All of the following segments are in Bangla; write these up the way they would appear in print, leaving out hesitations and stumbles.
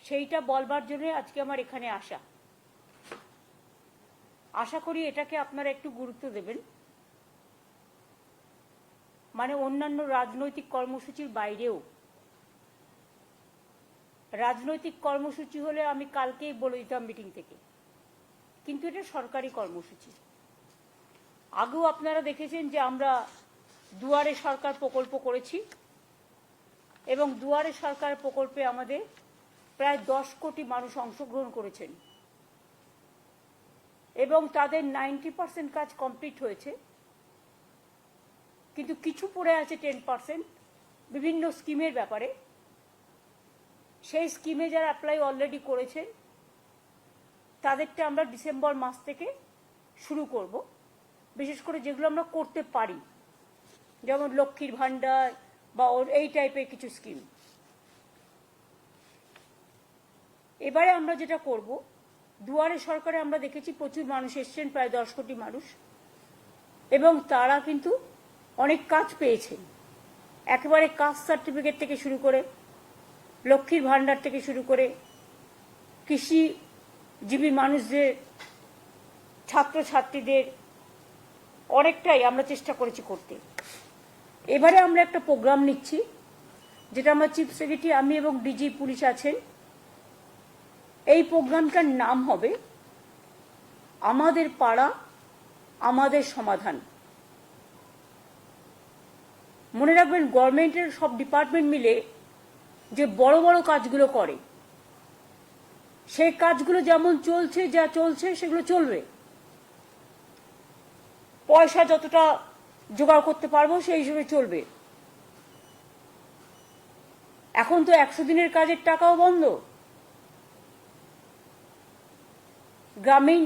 সেইটা বলবার জন্য আজকে আমার এখানে আসা। আশা করি এটাকে আপনারা একটু গুরুত্ব দেবেন। মানে অন্যান্য রাজনৈতিক কর্মসূচির বাইরেও, রাজনৈতিক কর্মসূচি হলে আমি কালকেই বলে দিতাম মিটিং থেকে, কিন্তু এটা সরকারি কর্মসূচি। আগেও আপনারা দেখেছেন যে আমরা দুয়ারে সরকার প্রকল্প করেছি এবং দুয়ারে সরকার প্রকল্পে আমাদের প্রায় 10 কোটি মানুষ অংশগ্রহণ করেছেন এবং তাদের 90% কাজ কমপ্লিট হয়েছে, কিন্তু কিছু পড়ে আছে 10% বিভিন্ন স্কিমের ব্যাপারে। সেই স্কিমে যারা অ্যাপ্লাই অলরেডি করেছেন তাদেরটা আমরা ডিসেম্বর মাস থেকে শুরু করব, বিশেষ করে যেগুলো আমরা করতে পারি, যেমন লক্ষ্মীর ভাণ্ডার বা এই টাইপের কিছু স্কিম। এবারে আমরা যেটা করব, দুয়ারে সরকারে আমরা দেখেছি প্রচুর মানুষ এসছেন, প্রায় 10 কোটি মানুষ, এবং তারা কিন্তু অনেক কাজ পেয়েছেন। একেবারে কাস্ট সার্টিফিকেট থেকে শুরু করে, লক্ষ্মীর ভাণ্ডার থেকে শুরু করে, কৃষিজীবী মানুষদের, ছাত্রছাত্রীদের অনেকটাই আমরা চেষ্টা করেছি করতে। এবারে আমরা একটা প্রোগ্রাম নিচ্ছি, যেটা আমার চিফ সেক্রেটারি, আমি এবং ডিজি পুলিশ আছেন। এই প্রোগ্রামটার নাম হবে আমাদের পাড়া আমাদের সমাধান। মনে রাখবেন, গভর্নমেন্টের সব ডিপার্টমেন্ট মিলে যে বড় বড় কাজগুলো করে, সেই কাজগুলো যেমন চলছে, যা চলছে সেগুলো চলবে। পয়সা যতটা জোগাড় করতে পারবো সেই হিসেবে চলবে। এখন তো 100 দিনের কাজের টাকাও বন্ধ, গ্রামীণ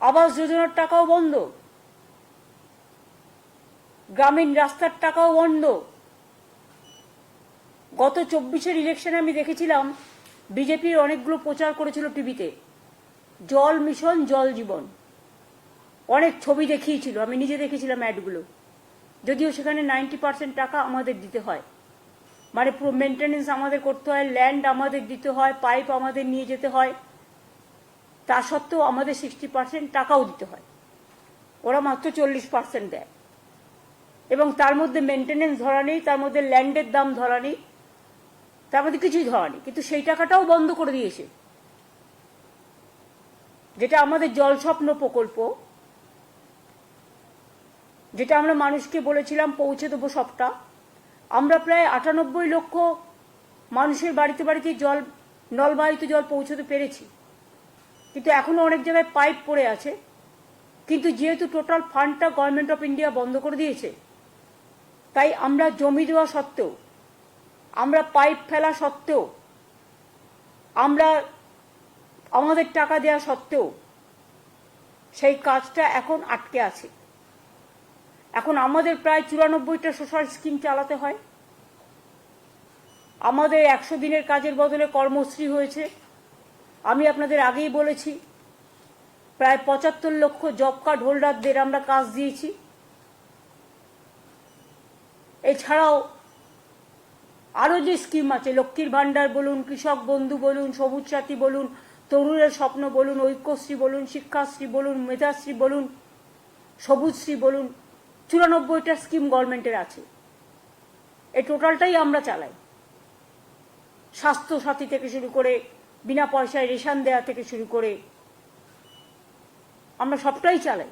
আবাস যোজনার টাকাও বন্ধ, গ্রামীণ রাস্তার টাকাও বন্ধ। গত 24-এর ইলেকশনে আমি দেখেছিলাম বিজেপির অনেকগুলো প্রচার করেছিল টিভিতে, জল মিশন, জল জীবন, অনেক ছবি দেখিয়েছিল, আমি নিজে দেখেছিলাম অ্যাডগুলো। যদিও সেখানে 90% টাকা আমাদের দিতে হয়, মানে পুরো মেনটেনেন্স আমাদের করতে হয়, ল্যান্ড আমাদের দিতে হয়, পাইপ আমাদের নিয়ে যেতে হয়, তা সত্ত্বেও আমাদের 60% টাকাও দিতে হয়, ওরা মাত্র 40% দেয়। এবং তার মধ্যে মেনটেনেন্স ধরা নেই, তার মধ্যে ল্যান্ডের দাম ধরা নেই, তার মধ্যে কিছুই ধরা নেই। কিন্তু সেই টাকাটাও বন্ধ করে দিয়েছে। যেটা আমাদের জল স্বপ্ন প্রকল্প, যেটা আমরা মানুষকে বলেছিলাম পৌঁছে দেবো সবটা, আমরা প্রায় 98 লক্ষ মানুষের বাড়িতে বাড়িতে জল, নলবাহিত জল পৌঁছতে পেরেছি। কিন্তু এখনো অনেক জায়গায় পাইপ পড়ে আছে। কিন্তু যেহেতু টোটাল ফান্ডটা গভর্নমেন্ট অফ ইন্ডিয়া বন্ধ করে দিয়েছে, তাই আমরা জমি দেওয়া সত্ত্বেও, আমরা পাইপ ফেলা সত্ত্বেও, আমরা আমাদের টাকা দেওয়া সত্ত্বেও সেই কাজটা এখন আটকে আছে। এখন আমাদের প্রায় 94টা সোশ্যাল স্কিম চালাতে হয়। আমাদের 100 দিনের কাজের বদলে কর্মশ্রী হয়েছে। আমি আপনাদের আগেই বলেছি, প্রায় 75 লক্ষ জব কার্ড হোল্ডারদের আমরা কাজ দিয়েছি। এছাড়াও আরও যে স্কিম আছে, লক্ষ্মীর ভাণ্ডার বলুন, কৃষক বন্ধু বলুন, সবুজ সাথী বলুন, তরুণের স্বপ্ন বলুন, ঐক্যশ্রী বলুন, শিক্ষাশ্রী বলুন, মেধাশ্রী বলুন, সবুজশ্রী বলুন, 94টা স্কিম গভর্নমেন্টের আছে। এই টোটালটাই আমরা চালাই। স্বাস্থ্য সাথী থেকে শুরু করে, বিনা পয়সায় রেশন দেওয়া থেকে শুরু করে, আমরা সবটাই চালাই।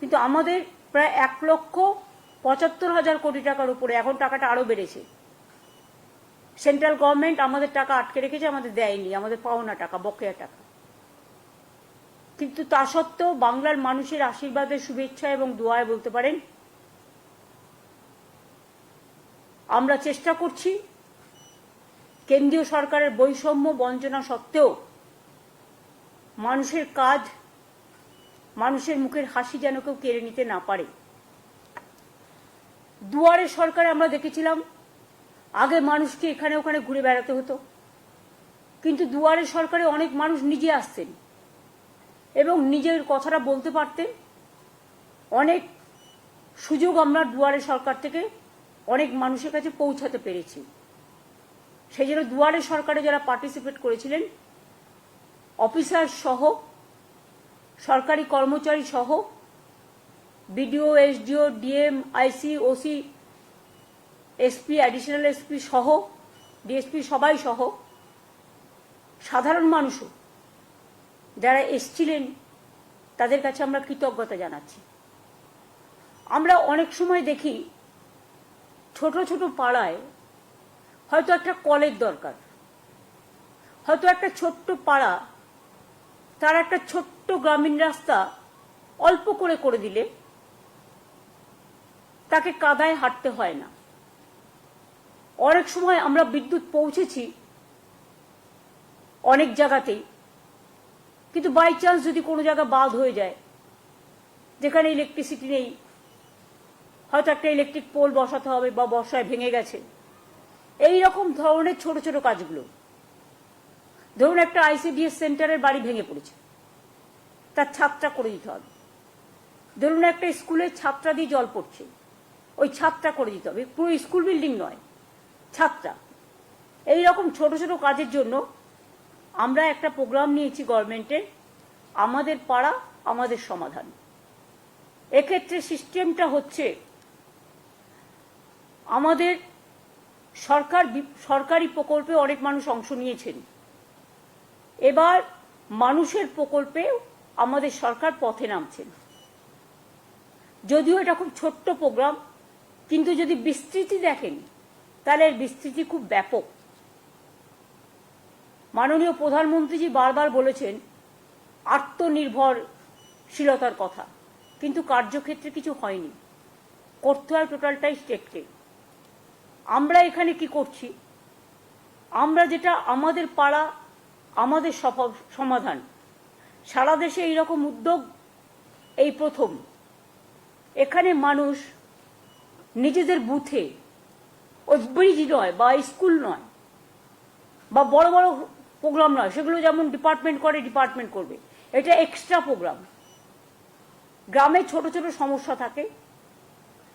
কিন্তু আমাদের প্রায় 1,75,000 কোটি টাকার উপরে, এখন টাকাটা আরো বেড়েছে। সেন্ট্রাল গভর্নমেন্ট আমাদের টাকা আটকে রেখেছে, আমাদের দেয়নি, আমাদের পাওনা টাকা, বকেয়া টাকা। কিন্তু তা সত্ত্বেও বাংলার মানুষের আশীর্বাদের, শুভেচ্ছা এবং দোয়ায় বলতে পারেন আমরা চেষ্টা করছি কেন্দ্রীয় সরকারের বৈষম্য বঞ্চনা সত্ত্বেও মানুষের কাজ, মানুষের মুখের হাসি যেন কেউ কেড়ে নিতে না পারে। দুয়ারে সরকারে আমরা দেখেছিলাম আগে মানুষকে এখানে ওখানে ঘুরে বেড়াতে হতো, কিন্তু দুয়ারে সরকারে অনেক মানুষ নিজে আসতেন এবং নিজের কথাটা বলতে পারতেন। অনেক সুযোগ আমরা দুয়ারে সরকার থেকে অনেক মানুষের কাছে পৌঁছাতে পেরেছি। সেই জন্য দুয়ারে সরকারে যারা পার্টিসিপেট করেছিলেন, অফিসার সহ, সরকারি কর্মচারী সহ, বিডিও, এসডিও, ডিএম, আইসি, ওসি, এসপি, অ্যাডিশনাল এসপি সহ, ডিএসপি সবাই সহ, সাধারণ মানুষও যারা এসছিলেন, তাদের কাছে আমরা কৃতজ্ঞতা জানাচ্ছি। আমরা অনেক সময় দেখি ছোট ছোট পাড়ায় হয়তো একটা কলের দরকার, হয়তো একটা ছোট্ট পাড়া, তার একটা ছোট্ট গ্রামীণ রাস্তা অল্প করে করে দিলে তাকে কাদায় হাঁটতে হয় না। অনেক সময় আমরা বিদ্যুৎ পৌঁছেছি অনেক জায়গাতেই, কিন্তু বাই চান্স যদি কোনো জায়গা বাদ হয়ে যায়, যেখানে ইলেকট্রিসিটি নেই, হয়তো একটা ইলেকট্রিক পোল বসাতে হবে বা বর্ষায় ভেঙে গেছে, এই রকম ধরনের ছোট ছোট কাজগুলো। ধরুন একটা আইসিডিএস সেন্টারের বাড়ি ভেঙে পড়েছে, তার ছাদটা করে দিতে হবে। ধরুন একটা স্কুলের ছাদটা দিয়ে জল পড়ছে, ওই ছাদটা করে দিতে হবে, পুরো স্কুল বিল্ডিং নয়, ছাদটা। এই রকম ছোট ছোট কাজের জন্য আমরা একটা প্রোগ্রাম নিয়েছি গভর্নমেন্টের, আমাদের পাড়া আমাদের সমাধান। এক্ষেত্রে সিস্টেমটা হচ্ছে, আমাদের সরকারি প্রকল্পে অনেক মানুষ অংশ নিয়েছেন, এবার মানুষের প্রকল্পে আমাদের সরকার পথে নামছেন। যদিও এটা খুব ছোট্ট প্রোগ্রাম, কিন্তু যদি বিস্তৃতি দেখেন তাহলে এর বিস্তৃতি খুব ব্যাপক। মাননীয় প্রধানমন্ত্রীজি বারবার বলেছেন আত্মনির্ভরশীলতার কথা, কিন্তু কার্যক্ষেত্রে কিছু হয়নি, করতে হয় টোটালটাই স্টেটকে। আমরা এখানে কি করছি, আমরা যেটা আমাদের পাড়া আমাদের সমাধান, সারা দেশে এইরকম উদ্যোগ এই প্রথম। এখানে মানুষ নিজেদের বুথে, ওই ব্রিজ নয় বা স্কুল নয় বা বড় বড় প্রোগ্রাম নয়, সেগুলো যেমন ডিপার্টমেন্ট করে ডিপার্টমেন্ট করবে, এটা এক্সট্রা প্রোগ্রাম। গ্রামে ছোট ছোট সমস্যা থাকে,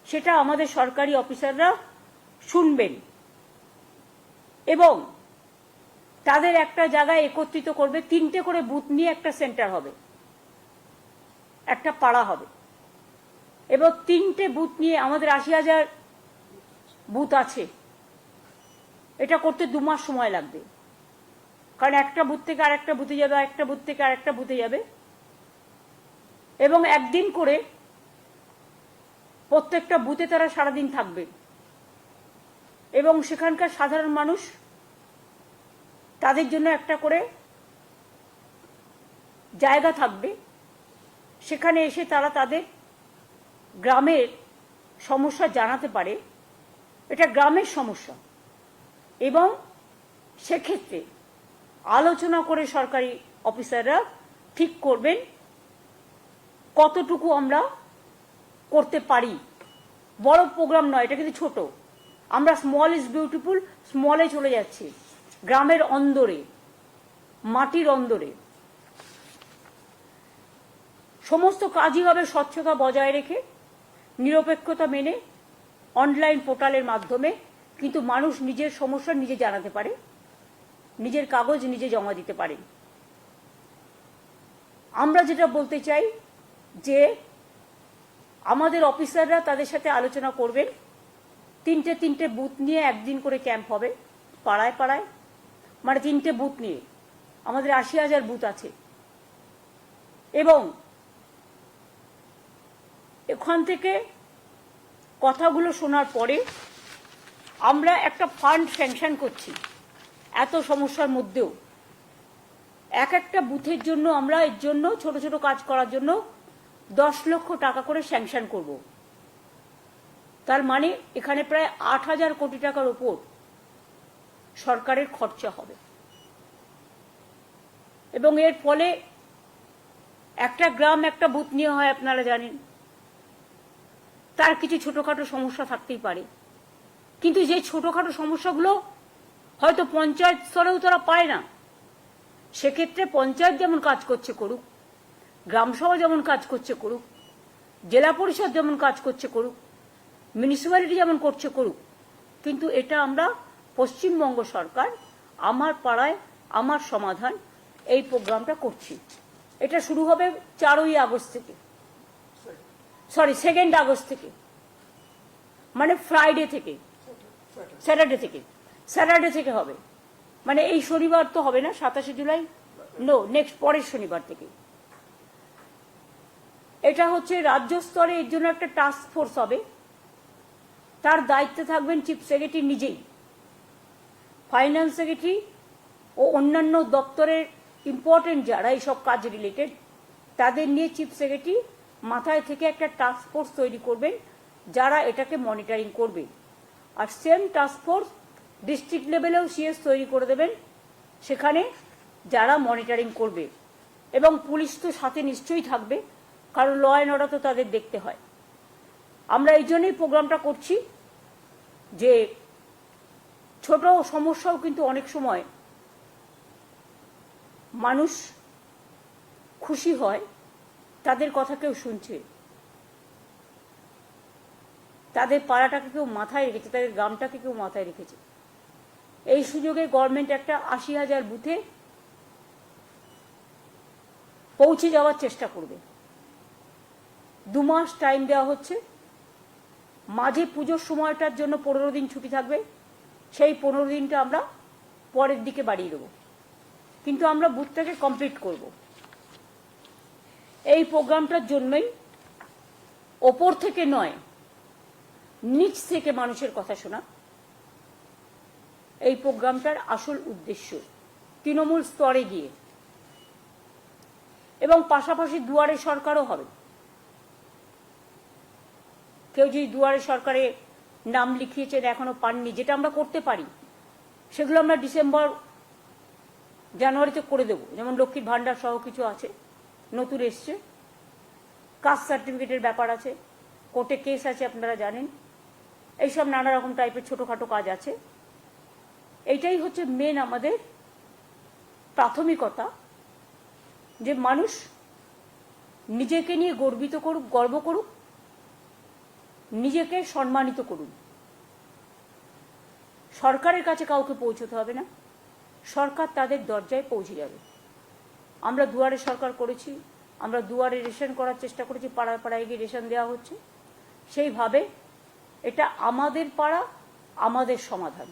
সেটা আমাদের সরকারি অফিসাররা শুনবেন এবং তাদের একটা জায়গায় একত্রিত করবে। 3টে করে বুথ নিয়ে একটা সেন্টার হবে, একটা পাড়া হবে, এবং 3টে বুথ নিয়ে আমাদের 80,000 বুথ আছে। এটা করতে 2 মাস সময় লাগবে, কারণ একটা বুথ থেকে আরেকটা বুথে যাবে, একটা বুথ থেকে আরেকটা বুথে যাবে, এবং একদিন করে প্রত্যেকটা বুথে তারা সারাদিন থাকবে এবং সেখানকার সাধারণ মানুষ তাদের জন্য একটা করে জায়গা থাকবে, সেখানে এসে তারা তাদের গ্রামের সমস্যা জানাতে পারে। এটা গ্রামের সমস্যা, এবং সেক্ষেত্রে আলোচনা করে সরকারি অফিসাররা ঠিক করবেন কতটুকু আমরা করতে পারি। বড় প্রোগ্রাম নয়, এটা কিন্তু ছোট। আমরা স্মল ইজ বিউটিফুল, স্মলে চলে যাচ্ছি, গ্রামের অন্দরে, মাটির অন্দরে। সমস্ত কাজই হবে স্বচ্ছতা বজায় রেখে, নিরপেক্ষতা মেনে, অনলাইন পোর্টালের মাধ্যমে, কিন্তু মানুষ নিজের সমস্যা নিজে জানাতে পারে, নিজের কাগজ নিজে জমা দিতে পারে। আমরা যেটা বলতে চাই যে আমাদের অফিসাররা তাদের সাথে আলোচনা করবেন, 3টে বুথ নিয়ে একদিন করে ক্যাম্প হবে পাড়ায় পাড়ায়, মানে 3টে বুথ নিয়ে আমাদের 80,000 বুথ আছে, এবং এখান থেকে কথাগুলো শোনার পরে আমরা একটা ফান্ড স্যাংশন করছি। এত সমস্যার মধ্যেও এক একটা বুথের জন্য আমরা এর জন্য ছোট ছোট কাজ করার জন্য 10 লক্ষ টাকা করে স্যাংশন করব। তার মানে এখানে প্রায় 8,000 কোটি টাকার উপর সরকারের খরচা হবে, এবং এর ফলে একটা গ্রাম একটা বুথ নিয়ে হয়, আপনারা জানেন, তার কিছু ছোটখাটো সমস্যা থাকতেই পারে, কিন্তু যে ছোটখাটো সমস্যাগুলো হয়তো পঞ্চায়েত স্তরেও তারা পায় না, সেক্ষেত্রে পঞ্চায়েত যেমন কাজ করছে করুক, গ্রামসভা যেমন কাজ করছে করুক, জেলা পরিষদ যেমন কাজ করছে করুক, মিউনিসিপ্যালিটি যেমন করছে করুক, কিন্তু এটা আমরা পশ্চিমবঙ্গ সরকার আমার পাড়ায় আমার সমাধান এই প্রোগ্রামটা করছি। এটা শুরু হবে 4ই আগস্ট থেকে, সরি 2 আগস্ট থেকে, মানে ফ্রাইডে থেকে, স্যাটারডে থেকে হবে। মানে এই শনিবার তো হবে না, 27শে জুলাই, নো, নেক্সট পরের শনিবার থেকে। এটা হচ্ছে রাজ্য স্তরে এর জন্য একটা টাস্ক ফোর্স হবে, তার দায়িত্বে থাকবেন চিফ সেক্রেটারি নিজেই, ফাইন্যান্স সেক্রেটারি ও অন্যান্য দপ্তরের ইম্পর্টেন্ট যারা এইসব কাজ রিলেটেড তাদের নিয়ে চিফ সেক্রেটারি মাথায় থেকে একটা টাস্ক ফোর্স তৈরি করবেন যারা এটাকে মনিটরিং করবে। আর সেম টাস্ক ফোর্স ডিস্ট্রিক্ট লেভেলেও সিএস তৈরি করে দেবেন, সেখানে যারা মনিটরিং করবে। এবং পুলিশ তো সাথে নিশ্চয়ই থাকবে, কারণ ল অ্যান্ড অর্ডার তো তাদের দেখতে হয়। আমরা এই জন্যই প্রোগ্রামটা করছি যে ছোট সমস্যাও কিন্তু অনেক সময় মানুষ খুশি হয়, তাদের কথা কেউ শুনছে, তাদের পাড়াটাকে কেউ মাথায় রেখেছে, তাদের গ্রামটাকে কেউ মাথায় রেখেছে। এই সুযোগে গভর্নমেন্ট একটা 80,000 বুথে পৌঁছে যাওয়ার চেষ্টা করবে। 2 মাস টাইম দেওয়া হচ্ছে, মাঝে পুজোর সময়টার জন্য 15 দিন ছুটি থাকবে, সেই 15 দিনটা আমরা পরের দিকে বাড়িয়ে দেবো, কিন্তু আমরা বুথটাকে কমপ্লিট করব। এই প্রোগ্রামটার জন্যই ওপর থেকে নয়, নিচ থেকে মানুষের কথা শোনা এই প্রোগ্রামটার আসল উদ্দেশ্য, তৃণমূল স্তরে গিয়ে। এবং পাশাপাশি দুয়ারে সরকারও হবে। কেউ যদি দুয়ারে সরকারে নাম লিখিয়েছেন এখনো পাননি, যেটা আমরা করতে পারি, সেগুলো আমরা ডিসেম্বর জানুয়ারিতে করে দেব। যেমন লক্ষ্মীর ভাণ্ডার সহ কিছু আছে, নতুন এসছে, কাস্ট সার্টিফিকেটের ব্যাপার আছে, কোর্টে কেস আছে আপনারা জানেন, এইসব নানা রকম টাইপের ছোটোখাটো কাজ আছে। এইটাই হচ্ছে মেন আমাদের প্রাথমিকতা, যে মানুষ নিজেকে নিয়ে গর্বিত করুক, গর্ব করুক, নিজেকে সম্মানিত করুন। সরকারের কাছে কাউকে পৌঁছতে হবে না, সরকার তাদের দরজায় পৌঁছে যাবে। আমরা দুয়ারে সরকার করেছি, আমরা দুয়ারে রেশন করার চেষ্টা করেছি, পাড়ায় পাড়ায় গিয়ে রেশন দেওয়া হচ্ছে। সেইভাবে এটা আমাদের পাড়া আমাদের সমাধান।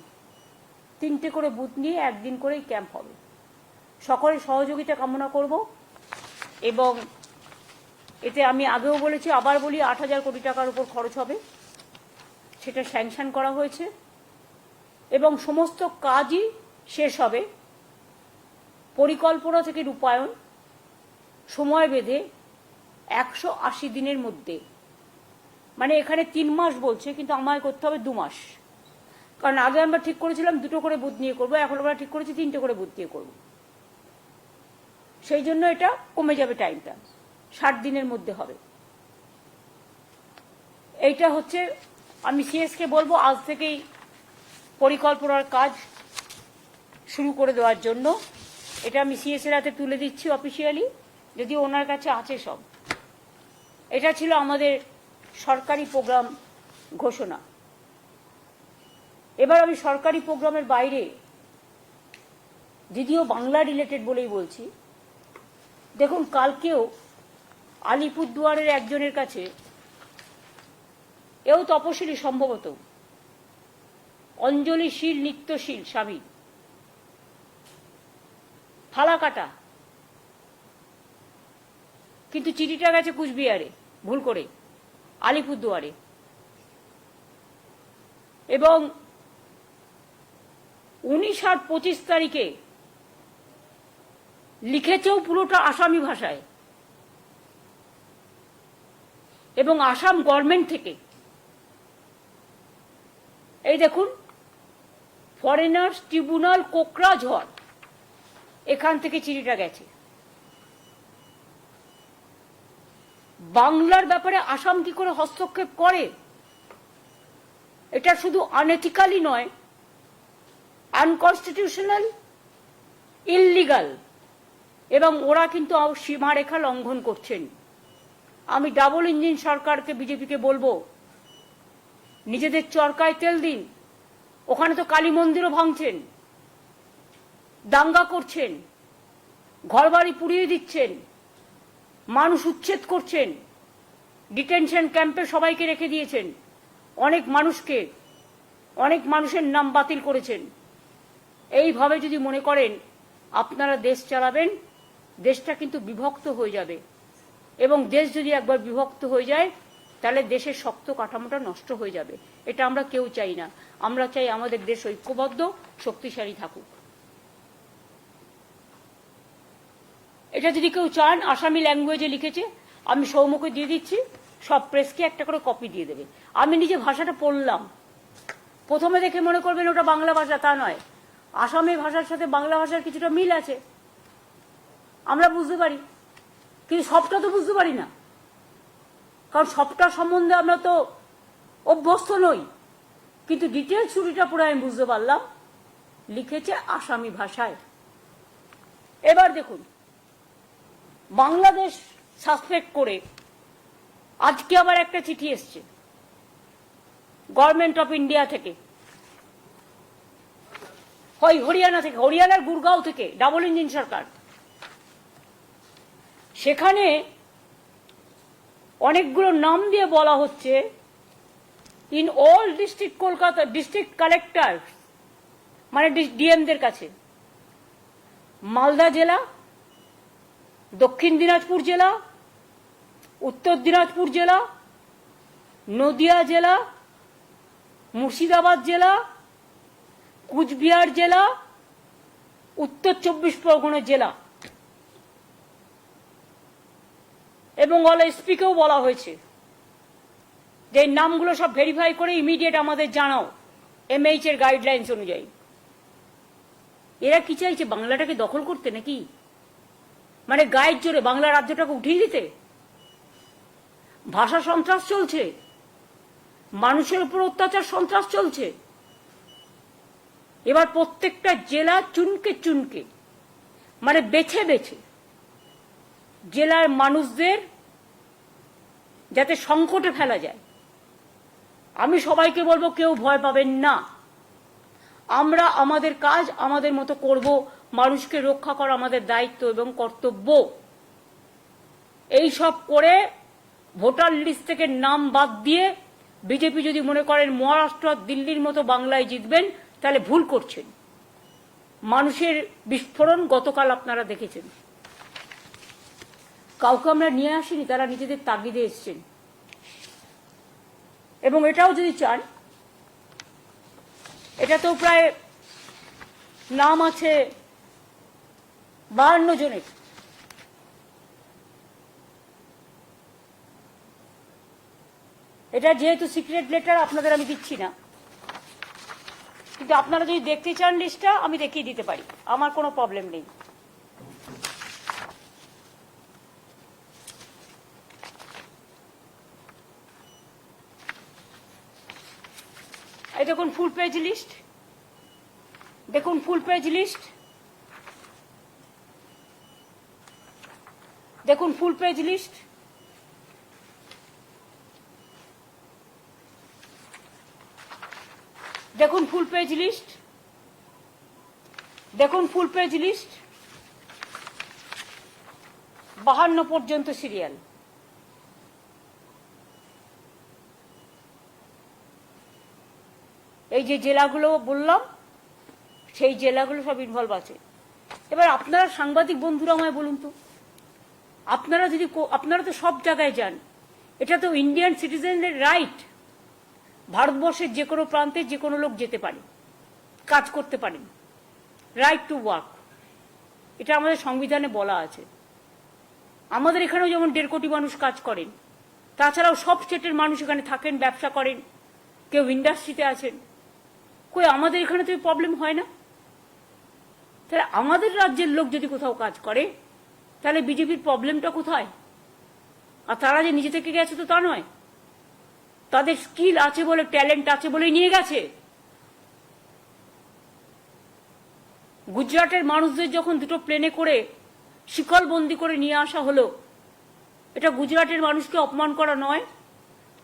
3টে করে বুথ নিয়ে একদিন করেই ক্যাম্প হবে। সকলের সহযোগিতা কামনা করব। এবং এতে আমি আগেও বলেছি, আবার বলি, 8,000 কোটি টাকার উপর খরচ হবে, সেটা স্যাংশন করা হয়েছে। এবং সমস্ত কাজই শেষ হবে পরিকল্পনা থেকে রূপায়ণ সময় বেঁধে 180 দিনের মধ্যে। মানে এখানে 3 মাস বলছে, কিন্তু আমায় করতে হবে 2 মাস। কারণ আগে আমরা ঠিক করেছিলাম 2টো করে বুথ নিয়ে করবো, এখন আমরা ঠিক করেছি 3টে করে বুথ নিয়ে করবো। সেই জন্য এটা কমে যাবে টাইমটা, 60 দিনের মধ্যে হবে। এইটা হচ্ছে, আমি সিএসকে বলবো আজ থেকেই পরিকল্পনার কাজ শুরু করে দেওয়ার জন্য। এটা আমি সিএসের হাতে তুলে দিচ্ছি অফিসিয়ালি, যদিও ওনার কাছে আছে সব। এটা ছিল আমাদের সরকারি প্রোগ্রাম ঘোষণা। এবার আমি সরকারি প্রোগ্রামের বাইরে, যদিও বাংলা রিলেটেড বলেই বলছি, দেখুন কালকেও আলিপুরদুয়ারের একজনের কাছে, এও তপশিলি সম্ভবত, অঞ্জলিশীল নিত্যশীল স্বামী, ফালাকাটা, কিন্তু চিঠিটা গেছে কুচবিহারে, ভুল করে আলিপুরদুয়ারে। এবং 19 আর 25 তারিখে লিখেছেও পুরোটা আসামি ভাষায়, এবং আসাম গভর্নমেন্ট থেকে। এই দেখুন, ফরেনার্স ট্রিব্যুনাল কোকরাঝড়, এখান থেকে চিঠিটা গেছে। বাংলার ব্যাপারে আসাম কি করে হস্তক্ষেপ করে? এটা শুধু আনএথিক্যালি নয়, আনকনস্টিটিউশনাল, ইললিগাল, এবং ওরা কিন্তু সীমারেখা লঙ্ঘন করছেন। আমি ডাবল ইঞ্জিন সরকারকে, বিজেপিকে বলবো, নিজেদের চরকায় তেল দিন, ওখানে তো কালী মন্দিরও ভাঙছেন, দাঙ্গা করছেন, ঘরবাড়ি পুড়িয়ে দিচ্ছেন, মানুষ উচ্ছেদ করছেন, ডিটেনশন ক্যাম্পে সবাইকে রেখে দিয়েছেন, অনেক মানুষের নাম বাতিল করেছেন। এইভাবে যদি মনে করেন আপনারা দেশ চালাবেন, দেশটা কিন্তু বিভক্ত হয়ে যাবে, এবং দেশ যদি একবার বিভক্ত হয়ে যায় তাহলে দেশের শক্ত কাঠামোটা নষ্ট হয়ে যাবে। এটা আমরা কেউ চাই না। আমরা চাই আমাদের দেশ ঐক্যবদ্ধ, শক্তিশালী থাকুক। এটা যদি কেউ চান, আসামি ল্যাঙ্গুয়েজে লিখেছে, আমি সৌম্যকে দিয়ে দিচ্ছি, সব প্রেসকে একটা করে কপি দিয়ে দেবে। আমি নিজে ভাষাটা পড়লাম, প্রথমে দেখে মনে করবেন ওটা বাংলা ভাষা, তা নয়। আসামি ভাষার সাথে বাংলা ভাষার কিছুটা মিল আছে, আমরা বুঝতে পারি, কিন্তু সবটা তো বুঝতে পারি না, কারণ সবটা সম্বন্ধে আমরা তো অভ্যস্ত নই। কিন্তু ডিটেলস ছুরিটা পুরো আমি বুঝতে পারলাম, লিখেছে আসামি ভাষায়। এবার দেখুন, বাংলাদেশ সাসপেক্ট করে আজকে আবার একটা চিঠি এসছে গভর্নমেন্ট অফ ইন্ডিয়া থেকে, হয় হরিয়ানা থেকে, হরিয়ানার গুরগাঁও থেকে, ডাবল ইঞ্জিন সরকার। সেখানে অনেকগুলো নাম দিয়ে বলা হচ্ছে, in all district Kolkata, district collector মানে ডিএমদের কাছে, মালদা জেলা, দক্ষিণ দিনাজপুর জেলা, উত্তর দিনাজপুর জেলা, নদিয়া জেলা, মুর্শিদাবাদ জেলা, কুচবিহার জেলা, উত্তর 24 পরগনা জেলা, এবং অল এসপিকেও বলা হয়েছে যে এই নামগুলো সব ভেরিফাই করে ইমিডিয়েট আমাদের জানাও, এমএইচ এর গাইডলাইন্স অনুযায়ী। এরা কি চাইছে, বাংলাটাকে দখল করতে নাকি? মানে গায়ের জোরে বাংলা রাজ্যটাকে উঠিয়ে দিতে? ভাষা সন্ত্রাস চলছে, মানুষের উপর অত্যাচার সন্ত্রাস চলছে। এবার প্রত্যেকটা জেলা চুনকে চুনকে, মানে বেছে বেছে জেলার মানুষদের যাতে সংকটে ফেলা যায়। আমি সবাইকে বলবো, কেউ ভয় পাবেন না, আমরা আমাদের কাজ আমাদের মতো করব, মানুষকে রক্ষা করা আমাদের দায়িত্ব এবং কর্তব্য। এই সব করে ভোটার লিস্ট থেকে নাম বাদ দিয়ে বিজেপি যদি মনে করেন মহারাষ্ট্র দিল্লির মতো বাংলায় জিতবেন, তাহলে ভুল করছেন। মানুষের বিস্ফোরণ গতকাল আপনারা দেখেছেন, কাউকে আমরা নিয়ে আসিনি, তারা নিজেদের তাগিদে এসছেন। এবং এটাও যদি চান, এটা তো প্রায় নাম আছে 52 জনের। এটা যেহেতু সিক্রেট লেটার, আপনাদের আমি দিচ্ছি না, কিন্তু আপনারা যদি দেখতে চান লিস্টটা, আমি দেখিয়ে দিতে পারি, আমার কোনো প্রবলেম নেই। এই দেখুন ফুল পেজ লিস্ট, দেখুন ফুল পেজ লিস্ট, দেখুন ফুল পেজ লিস্ট। দেখুন ফুল পেজ লিস্ট, দেখুন ফুল পেজ লিস্ট, 52 পর্যন্ত সিরিয়াল। এই যে জেলাগুলো বললাম, সেই জেলাগুলো সব ইনভলভ আছে। এবার আপনারা সাংবাদিক বন্ধুরা আমায় বলুন তো, আপনারা তো সব জায়গায় যান, এটা তো ইন্ডিয়ান সিটিজেনদের রাইট। ভারতবর্ষের যে কোনো প্রান্তে যে কোনো লোক যেতে পারে, কাজ করতে পারেন, রাইট টু ওয়ার্ক, এটা আমাদের সংবিধানে বলা আছে। আমাদের এখানেও যেমন 1.5 কোটি মানুষ কাজ করেন, তাছাড়াও সব স্টেটের মানুষ এখানে থাকেন, ব্যবসা করেন, কেউ ইন্ডাস্ট্রিতে আছেন। কই আমাদের এখানে তো প্রবলেম হয় না? তাহলে আমাদের রাজ্যের লোক যদি কোথাও কাজ করে, তাহলে বিজেপির প্রবলেমটা কোথায়? আর তারা যে নিজে থেকে গেছে তো তা নয়, তাদের স্কিল আছে বলে, ট্যালেন্ট আছে বলেই নিয়ে গেছে। গুজরাটের মানুষদের যখন 2টো প্লেনে করে শিকলবন্দি করে নিয়ে আসা হলো, এটা গুজরাটের মানুষকে অপমান করা নয়,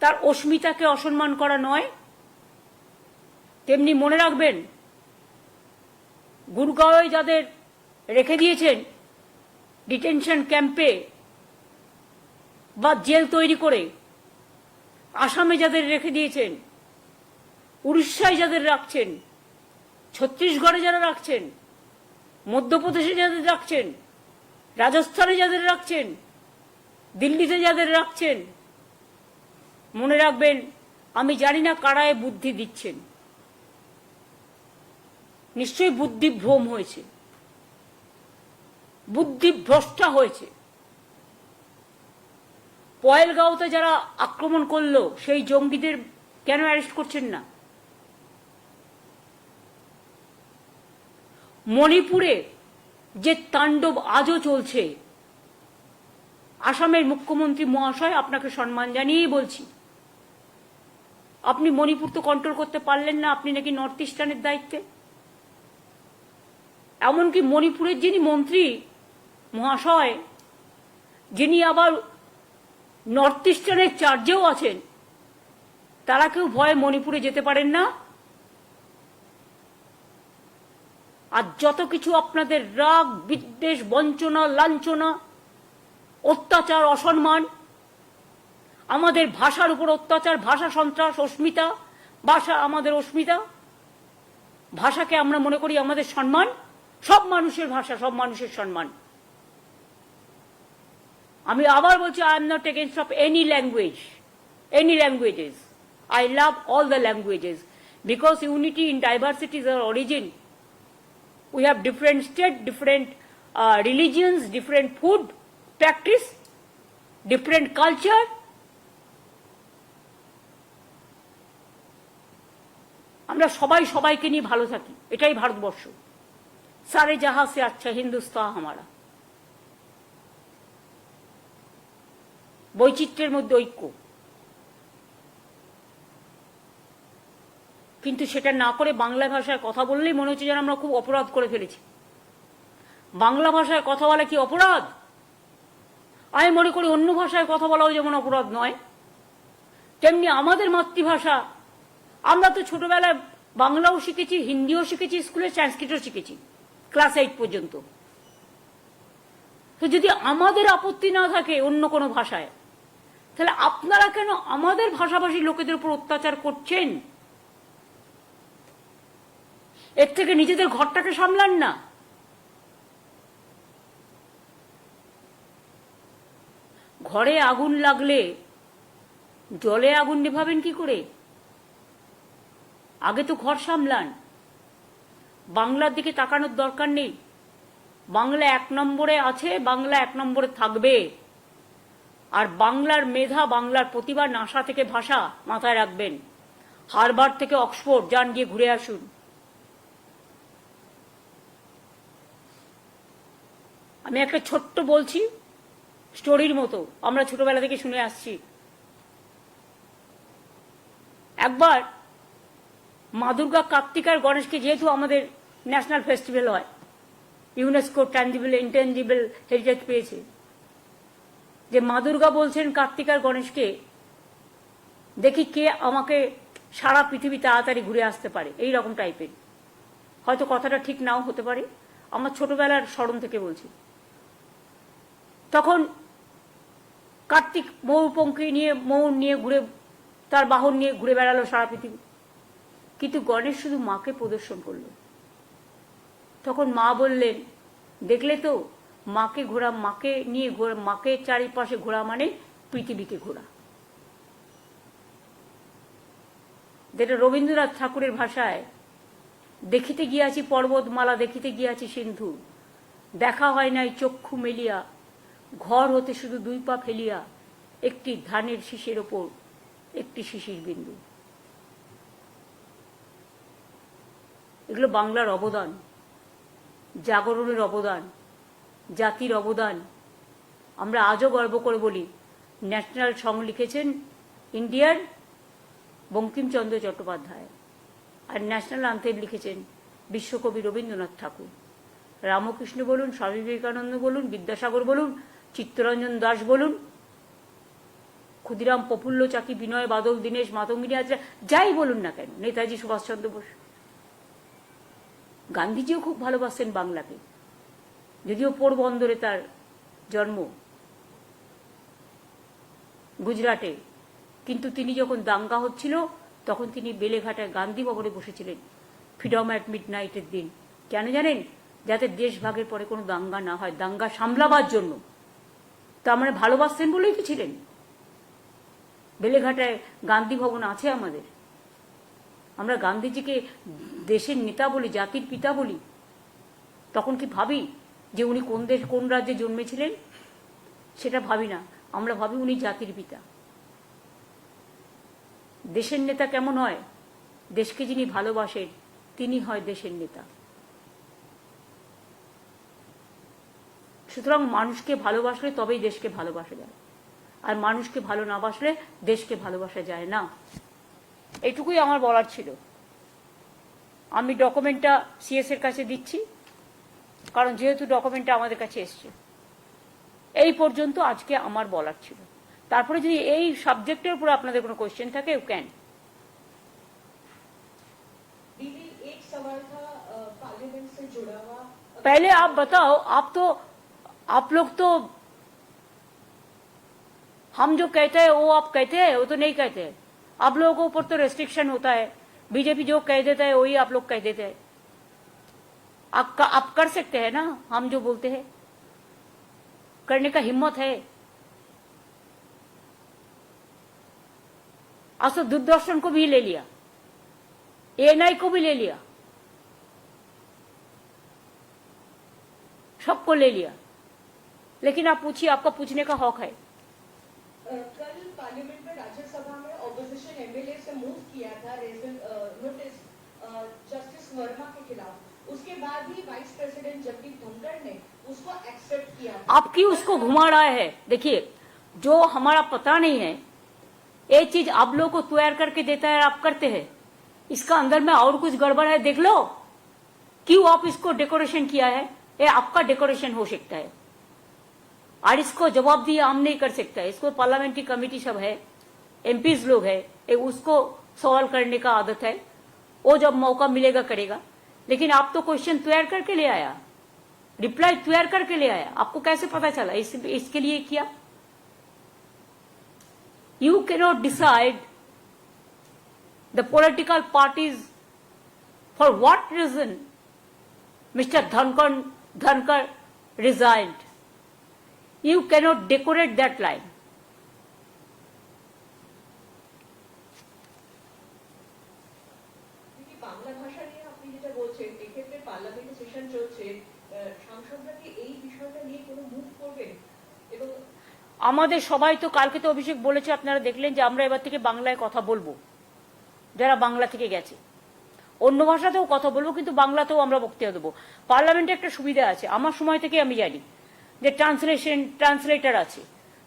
তার অস্মিতাকে অসম্মান করা নয়? তেমনি মনে রাখবেন, গুরগাঁওয়ে যাদের রেখে দিয়েছেন ডিটেনশন ক্যাম্পে বা জেল তৈরি করে, আসামে যাদের রেখে দিয়েছেন, উড়িষ্যায় যাদের রাখছেন, ছত্তিশগড়ে যারা রাখছেন, মধ্যপ্রদেশে যাদের রাখছেন, রাজস্থানে যাদের রাখছেন, দিল্লিতে যাদের রাখছেন, মনে রাখবেন, আমি জানি না কারায় বুদ্ধি দিচ্ছেন। নিশ্চয়ই বুদ্ধিভ্রম হয়েছে, বুদ্ধিভ্রষ্টা হয়েছে। পয়েলগাঁওতে যারা আক্রমণ করলো সেই জঙ্গিদের কেন অ্যারেস্ট করছেন না? মণিপুরে যে তাণ্ডব আজও চলছে, আসামের মুখ্যমন্ত্রী মহাশয়, আপনাকে সম্মান জানিয়েই বলছি, আপনি মণিপুর তো কন্ট্রোল করতে পারলেন না, আপনি নাকি নর্থ ইস্টার্নের দায়িত্বে। এমনকি মণিপুরের যিনি মন্ত্রী মহাশয়, যিনি আবার নর্থ ইস্টার্নের চার্জেও আছেন, তারা কেউ ভয়ে মণিপুরে যেতে পারেন না। আর যত কিছু আপনাদের রাগ, বিদ্বেষ, বঞ্চনা, লাঞ্ছনা, অত্যাচার, অসম্মান, আমাদের ভাষার উপর অত্যাচার, ভাষা সন্ত্রাস, অস্মিতা, ভাষা আমাদের অস্মিতা, ভাষাকে আমরা মনে করি আমাদের সম্মান, সব মানুষের ভাষা, সব মানুষের সম্মান। আমি আবার বলছি, I am not against of any language, any languages. I love all the languages because unity in diversity is our origin. We have different states, different religions, different food practice, different culture. আমরা সবাই সবাইকে নিয়ে ভালো থাকি, এটাই ভারতবর্ষ। সারে জাহাঁ সে আচ্ছা হিন্দুস্তান হামারা। বৈচিত্র্যের মধ্যে ঐক্য। কিন্তু সেটা না করে বাংলা ভাষায় কথা বললেই মনে হচ্ছে যেন আমরা খুব অপরাধ করে ফেলেছি। বাংলা ভাষায় কথা বলা কি অপরাধ? আমি মনে করি অন্য ভাষায় কথা বলাও যেমন অপরাধ নয়, তেমনি আমাদের মাতৃভাষা, আমরা তো ছোটবেলায় বাংলাও শিখেছি, হিন্দিও শিখেছি, স্কুলে সংস্কৃতও শিখেছি ক্লাস 8 পর্যন্ত। তো যদি আমাদের আপত্তি না থাকে অন্য কোনো ভাষায়, তাহলে আপনারা কেন আমাদের ভাষাভাষী লোকেদের উপর অত্যাচার করছেন? এর থেকে নিজেদের ঘরটাকে সামলান না। ঘরে আগুন লাগলে জলে আগুন নেভাবেন কি করে? আগে তো ঘর সামলান। বাংলার দিকে তাকানোর দরকার নেই। বাংলা 1 নম্বরে আছে, বাংলা 1 নম্বরে থাকবে। আর বাংলার মেধা, বাংলার প্রতিভা, নাসা থেকে ভাষা মাথায় রাখবেন। হারভার্ড থেকে অক্সফোর্ড যান, গিয়ে ঘুরে আসুন। আমি একটা ছোট্ট বলছি, স্টোরির মতো, আমরা ছোটবেলা থেকে শুনে আসছি। একবার মা দুর্গা, কার্তিক আর গণেশকে, যেহেতু আমাদের ন্যাশনাল ফেস্টিভ্যাল হয়, ইউনেস্কো ট্যাঞ্জিবল ইনট্যাঞ্জিবল হেরিটেজ পেয়েছে, যে মা দুর্গা বলছেন কার্তিক আর গণেশকে, দেখি কে আমাকে সারা পৃথিবী তাড়াতাড়ি ঘুরে আসতে পারে, এই রকম টাইপের। হয়তো কথাটা ঠিক নাও হতে পারে, আমার ছোটবেলার স্মরণ থেকে বলছি। তখন কার্তিক ময়ূরপঙ্খী নিয়ে, ময়ূর নিয়ে ঘুরে, তার বাহন নিয়ে ঘুরে বেড়ালো সারা পৃথিবী, কিন্তু গণেশ শুধু মাকে প্রদর্শন করল। তখন মা বললেন, দেখলে তো, মাকে ঘোরা, মাকে নিয়ে ঘোরা, মাকে চারিপাশে ঘোরা মানে পৃথিবীকে ঘোরা। যেটা রবীন্দ্রনাথ ঠাকুরের ভাষায়, দেখিতে গিয়াছি পর্বতমালা, দেখিতে গিয়াছি সিন্ধু, দেখা হয় নাই চক্ষু মেলিয়া, ঘর হতে শুধু 2 পা ফেলিয়া, একটি ধানের শীষের ওপর একটি শিশির বিন্দু। এগুলো বাংলার অবদান, জাগরণের অবদান, জাতির অবদান। আমরা আজও গর্ব করে বলি, ন্যাশনাল সং লিখেছেন ইন্ডিয়ার বঙ্কিমচন্দ্র চট্টোপাধ্যায়, আর ন্যাশনাল অ্যান্থেম লিখেছেন বিশ্বকবি রবীন্দ্রনাথ ঠাকুর। রামকৃষ্ণ বলুন, স্বামী বিবেকানন্দ বলুন, বিদ্যাসাগর বলুন, চিত্তরঞ্জন দাস বলুন, ক্ষুদিরাম, প্রফুল্ল চাকি, বিনয় বাদল, দীনেশ, মাতঙ্গিনী হাজরা, যাই বলুন না কেন, নেতাজি সুভাষচন্দ্র বোস। গান্ধীজিও খুব ভালোবাসেন বাংলাকে, যদিও পোরবন্দরে তার জন্ম, গুজরাটে, কিন্তু তিনি যখন দাঙ্গা হচ্ছিল তখন তিনি বেলেঘাটায় গান্ধী ভবনে বসেছিলেন ফ্রিডম অ্যাট মিডনাইটের দিন। কেন জানেন? যাতে দেশ ভাগের পরে কোনো দাঙ্গা না হয়, দাঙ্গা সামলাবার জন্য। তার মানে ভালোবাসতেন বলেই তো ছিলেন। বেলেঘাটায় গান্ধী ভবন আছে আমাদের। আমরা গান্ধীজিকে দেশের নেতা বলি, জাতির পিতা বলি। তখন কি ভাবি যে উনি কোন দেশ, কোন রাজ্যে জন্মেছিলেন? সেটা ভাবি না, আমরা ভাবি উনি জাতির পিতা। দেশের নেতা কেমন হয়? দেশকে যিনি ভালোবাসেন তিনি হয় দেশের নেতা। সুতরাং মানুষকে ভালোবাসলে তবেই দেশকে ভালোবাসা যায়, আর মানুষকে ভালো না বাসলে দেশকে ভালোবাসা যায় না। এইটুকুই আমার বলার ছিল। আমি ডকুমেন্টটা সিএস এর কাছে দিচ্ছি, কারণ যেহেতু ডকুমেন্টটা আমাদের কাছে এসছে। এই পর্যন্ত আজকে আমার বলার ছিল। তারপরে যদি এই সাবজেক্টের উপর আপনাদের কোনো কোয়েশ্চেন থাকে, ইউ ক্যান। एक सवाल था पार्लियामेंट से जुड़ा हुआ। पहले आप बताओ, आप लोग तो हम जो कहते हैं वो आप कहते हैं, वो तो नहीं कहते हैं। आप लोगों के ऊपर तो रेस्ट्रिक्शन होता है, बीजेपी जो कह देता है वही आप लोग कह देते हैं। आप कर सकते हैं ना, हम जो बोलते हैं करने का हिम्मत है। आज तो दूरदर्शन को भी ले लिया, एएनआई को भी ले लिया, सबको ले लिया, लेकिन आप पूछिए, आपका पूछने का हक है। कल पार्लियामेंट में राज्यसभा में ऑपोजिशन एमएलए से मूव किया था नोटिस जस्टिस वर्मा के खिलाफ, उसके बाद ही वाइस प्रेसिडेंट जगदीप धनखड़ ने उसको एक्सेप्ट किया। आपकी उसको घुमा रहा है। देखिए, जो हमारा पता नहीं है, ये चीज आप लोगों को तैयार करके देता है, आप करते हैं। इसका अंदर में और कुछ गड़बड़ है, देख लो। क्यों आप इसको डेकोरेशन किया है? ये आपका डेकोरेशन हो सकता है, और इसको जवाब दिए हम नहीं कर सकता है। इसको पार्लियामेंट्री कमेटी सब है, एमपीज लोग है, उसको सवाल करने का आदत है, वो जब मौका मिलेगा करेगा। लेकिन आप तो क्वेश्चन तैयार करके ले आया, रिप्लाई तैयार करके ले आया, आपको कैसे पता चला इसके लिए किया? You cannot decide the political parties for what reason Mr. Dhankar resigned. You cannot decorate that line. Bangla ভাষা নিয়ে আপনি যেটা বলছেন, এক্ষেত্রে পার্লামেন্টে সেশন চলছে, সাংসদরা কি এই বিষয়টা নিয়ে কোনো মুভ করবেন? এবং আমাদের সবাই তো, কালকে তো অভিষেক বলেছে, আপনারা দেখলেন যে আমরা এবার থেকে বাংলায় কথা বলবো, যারা বাংলা থেকে গেছে। অন্য ভাষাতেও কথা বলবো, কিন্তু বাংলাতেও আমরা বক্তব্য দেবো। পার্লামেন্টে একটা সুবিধা আছে, আমার সময় থেকে আমি জানি যে ট্রান্সলেটর আছে,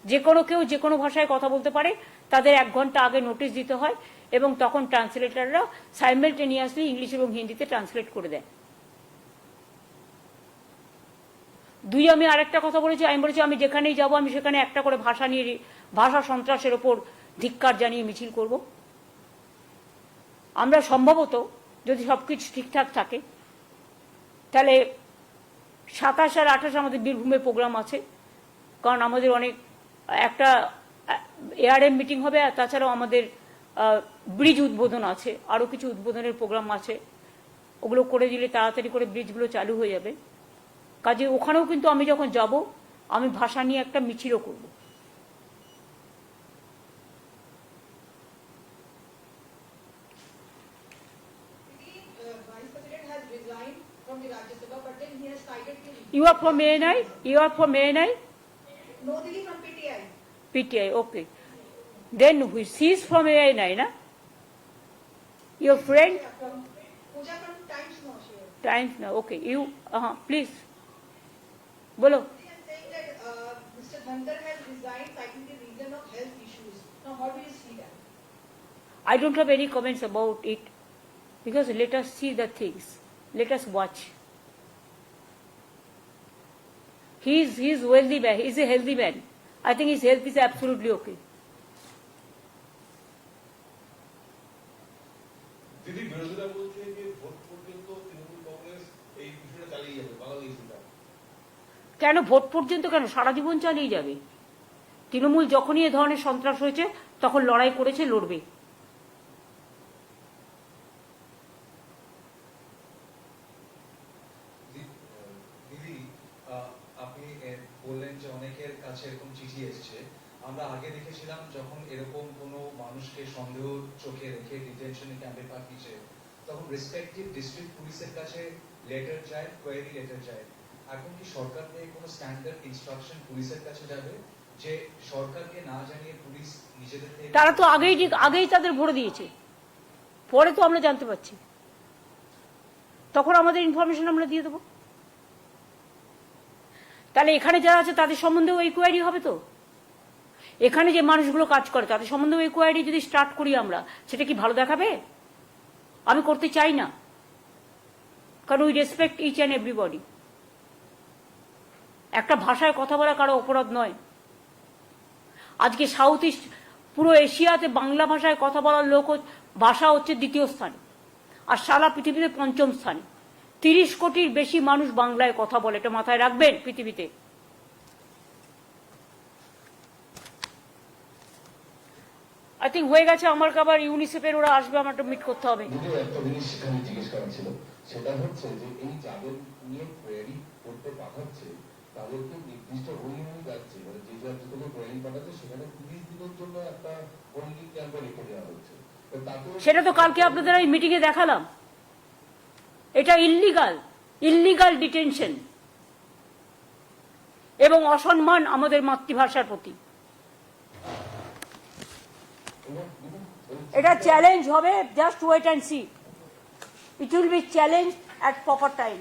যে কোনো কেউ যে কোনো ভাষায় কথা বলতে পারে। তাদের 1 ঘন্টা আগে নোটিশ দিতে হয়, এবং তখন ট্রান্সলেটররা সাইমেলটেনিয়াসলি ইংলিশ এবং হিন্দিতে ট্রান্সলেট করে দেয়। দুই, আমি আরেকটা কথা বলেছি, আমি বলেছি আমি যেখানেই যাব আমি সেখানে একটা করে ভাষা নিয়ে, ভাষা সন্ত্রাসের ওপর ধিক্কার জানিয়ে মিছিল করব। আমরা সম্ভবত যদি সবকিছু ঠিকঠাক থাকে, তাহলে 27 আর 28 আমাদের বীরভূমে প্রোগ্রাম আছে, কারণ আমাদের অনেক একটা এআরএম মিটিং হবে, আর তাছাড়াও আমাদের ব্রিজ উদ্বোধন আছে, আরও কিছু উদ্বোধনের প্রোগ্রাম আছে। ওগুলো করে দিলে তাড়াতাড়ি করে ব্রিজগুলো চালু হয়ে যাবে। কাজে ওখানেও কিন্তু আমি যখন যাব, আমি ভাষা নিয়ে একটা মিছিলও করব। You are from ANI? You are from ANI? No, Dili from PTI. PTI, okay. Then she is from ANI, na? Your friend? From Pooja from Times Now. Times Now, okay. You, please. Bolo. They are saying that Mr. Dhankar has resigned citing the reason of health issues. Now, how do you see that? I don't have any comments about it, because let us see the things. Let us watch. He is wealthy man. He is a healthy man. I think his health is absolutely okay. কেন ভোট পর্যন্ত, কেন সারা জীবন চালিয়ে যাবে। তৃণমূল যখনই এ ধরনের সন্ত্রাস হয়েছে তখন লড়াই করেছে, লড়বে। দিদি, আপনি বললেন যে অনেকের কাছে এরকম চিঠি এসেছে। আমরা আগে দেখেছিলাম যখন এরকম কোনো মানুষকে সন্দেহ চোখে রেখে ডিটেনশনে ক্যাম্পে পাঠিয়েছে, তখন রেসপেক্টিভ ডিস্ট্রিক্ট পুলিশের কাছে লেটার যায়, কোয়েরি লেটার যায়। এখন কি সরকার থেকে কোনো স্ট্যান্ডার্ড ইনস্ট্রাকশন পুলিশের কাছে যাবে যে সরকারকে না জানিয়ে পুলিশ নিজেদের থেকে? তারা তো আগেই তাদের ভরে দিয়েছে, পরে তো আমরা জানতে পারছি, তখন আমাদের ইনফরমেশন আমরা দিয়ে দেবো। তাহলে এখানে যারা আছে তাদের সম্বন্ধেও এই কোয়ারি হবে তো, এখানে যে মানুষগুলো কাজ করে তাদের সম্বন্ধেও এই কোয়ারি যদি স্টার্ট করি আমরা, সেটা কি ভালো দেখাবে? আমি করতে চাই না, কারণ we respect each and everybody. একটা ভাষায় কথা বলা কারো অপরাধ নয়। আজকে সাউথ ইস্ট পুরো এশিয়াতে বাংলা ভাষায় কথা বলার ভাষা হচ্ছে দ্বিতীয় স্থানে, আর সারা পৃথিবীতে পঞ্চম স্থানে। 30 কোটির বেশি মানুষ বাংলায় কথা বলে, এটা মাথায় রাখবেন পৃথিবীতে। আই থিঙ্ক হয়ে গেছে। আমার আবার ইউনিসেফের ওরা আসবে, আমার একটা মিট করতে হবে। একটা জিনিস সেখানে জিজ্ঞেস করা ছিল, সেটা হচ্ছে যে এই যাদের নিয়ে কোয়েরি করতে পাঠাচ্ছে তাদেরকে নির্দিষ্ট হোল্ডিং যাচ্ছে, মানে যে রাজ্যগুলো কোয়েরি পাঠাচ্ছে সেখানে 30 দিনের জন্য একটা হোল্ডিং ক্যাম্পে রেখে দেওয়া হচ্ছে। সেটা তো কালকে আপনাদের এই মিটিংয়ে দেখালাম। এটা ইল্লিগাল ডিটেনশন এবং অসম্মান আমাদের মাতৃভাষার প্রতি। এটা চ্যালেঞ্জ হবে, just wait and see, it will be challenge at proper time.